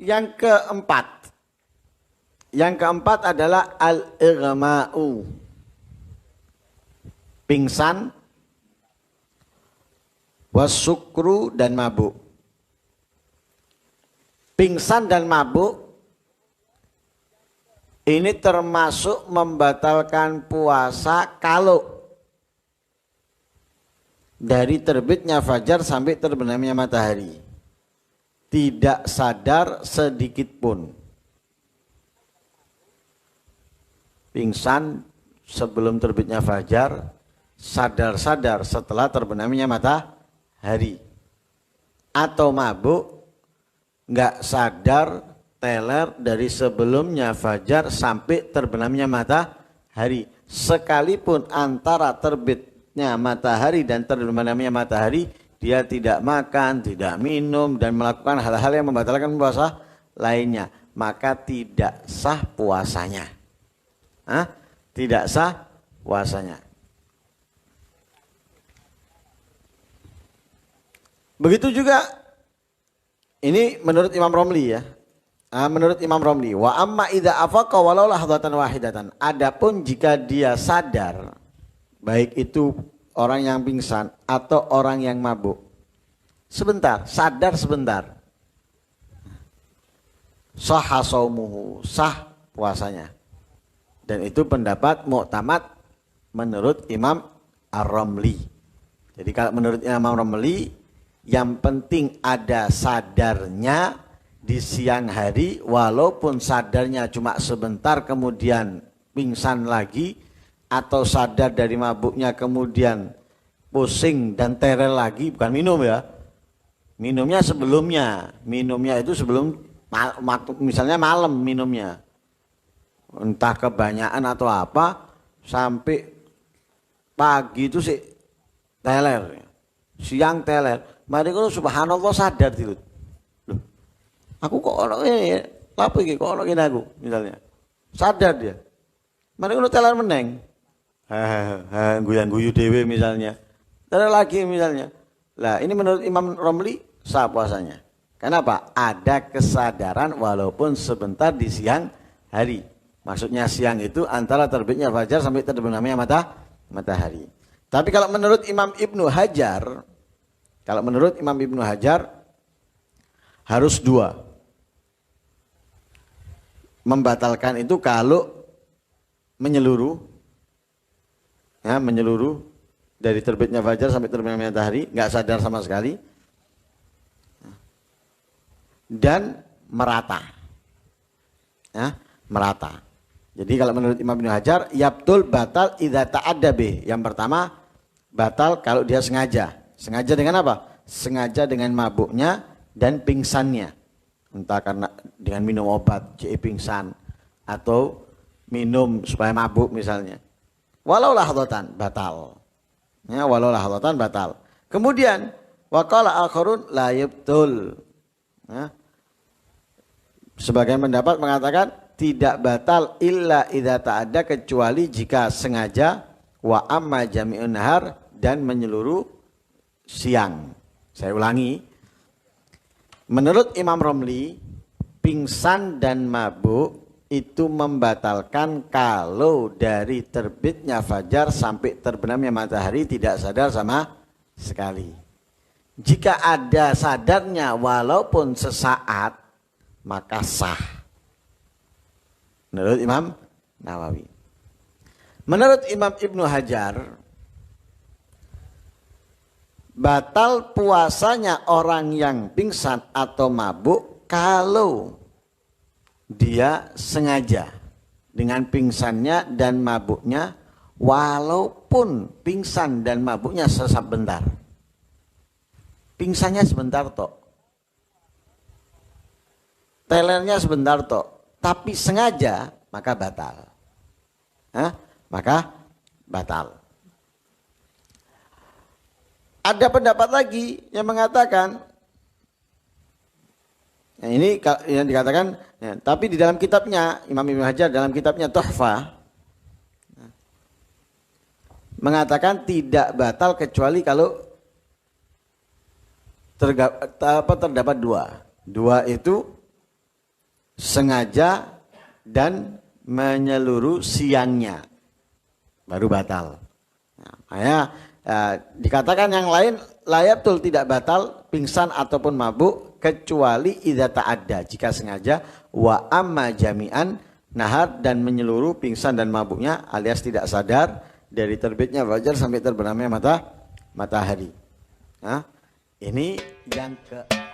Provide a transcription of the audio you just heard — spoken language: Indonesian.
Yang keempat adalah al-ighma'u. Pingsan, wasukru dan mabuk. Pingsan dan mabuk ini termasuk membatalkan puasa kalau dari terbitnya fajar sampai terbenamnya matahari tidak sadar sedikit pun. Pingsan sebelum terbitnya fajar, sadar-sadar setelah terbenamnya matahari. Atau mabuk, nggak sadar, teler dari sebelumnya fajar sampai terbenamnya matahari. Sekalipun antara terbitnya matahari dan terbenamnya matahari, dia tidak makan, tidak minum, dan melakukan hal-hal yang membatalkan puasa lainnya, maka tidak sah puasanya. Tidak sah puasanya. Begitu juga, ini menurut Imam Romli ya. Menurut Imam Romli, wa amma idza afaqa walau lahdatan wahidatan. Adapun jika dia sadar, baik itu orang yang pingsan atau orang yang mabuk, sebentar, sadar sebentar, sahha shaumuhu, sah puasanya. Dan itu pendapat mu'tamad menurut Imam Ar-Romli. Jadi kalau menurut Imam Romli, yang penting ada sadarnya di siang hari, walaupun sadarnya cuma sebentar kemudian pingsan lagi, atau sadar dari mabuknya kemudian pusing dan terel lagi, bukan minum ya. Minumnya sebelumnya, minumnya itu sebelum, misalnya malam minumnya. Entah kebanyakan atau apa, sampai pagi itu sih teler, siang teler. Mari kalau subhanallah sadar tilut. Loh, aku kok orang ini, apa iki kok orang ini aku misalnya. Sadar dia. Mari kalau teler meneng. Guyang-guyu dewe misalnya. Teler lagi misalnya. Lah ini menurut Imam Romli sah puasanya. Kenapa? Ada kesadaran walaupun sebentar di siang hari. Maksudnya siang itu antara terbitnya fajar sampai terbenamnya matahari. Tapi kalau menurut Imam Ibnu Hajar, harus dua. Membatalkan itu kalau menyeluruh, ya, menyeluruh dari terbitnya fajar sampai terbenamnya matahari, nggak sadar sama sekali, dan merata, ya, merata. Jadi kalau menurut Imam Ibnu Hajar, yabtul batal idza ta'adda bih. Yang pertama, batal kalau dia sengaja. Sengaja dengan apa? Sengaja dengan mabuknya dan pingsannya. Entah karena dengan minum obat, pingsan, atau minum supaya mabuk misalnya. Walau lahdatan batal. Ya, walau lahdatan batal. Kemudian, waqala akharun la yabtul. Ya. Sebagian pendapat mengatakan tidak batal illa idza ta'adda, kecuali jika sengaja, wa amma jami'un nahar, dan menyeluruh siang. Saya ulangi, menurut Imam Romli, pingsan dan mabuk itu membatalkan kalau dari terbitnya fajar sampai terbenamnya matahari tidak sadar sama sekali. Jika ada sadarnya walaupun sesaat, maka sah. Menurut Imam Nawawi. Menurut Imam Ibnu Hajar, batal puasanya orang yang pingsan atau mabuk kalau dia sengaja dengan pingsannya dan mabuknya, walaupun pingsan dan mabuknya sebentar. Pingsannya sebentar tok, telernya sebentar tok, tapi sengaja, maka batal. Maka batal. Ada pendapat lagi yang mengatakan, nah ini yang dikatakan, ya, tapi di dalam kitabnya, Imam Ibnu Hajar dalam kitabnya Tuhfah, mengatakan tidak batal kecuali kalau terdapat dua. Dua itu sengaja dan menyeluruh siangnya baru batal. Nah, dikatakan yang lain layabtul tidak batal pingsan ataupun mabuk kecuali idza ta'adda jika sengaja wa amma jami'an nahar dan menyeluruh pingsan dan mabuknya alias tidak sadar dari terbitnya fajar sampai terbenamnya matahari. Nah, ini yang ke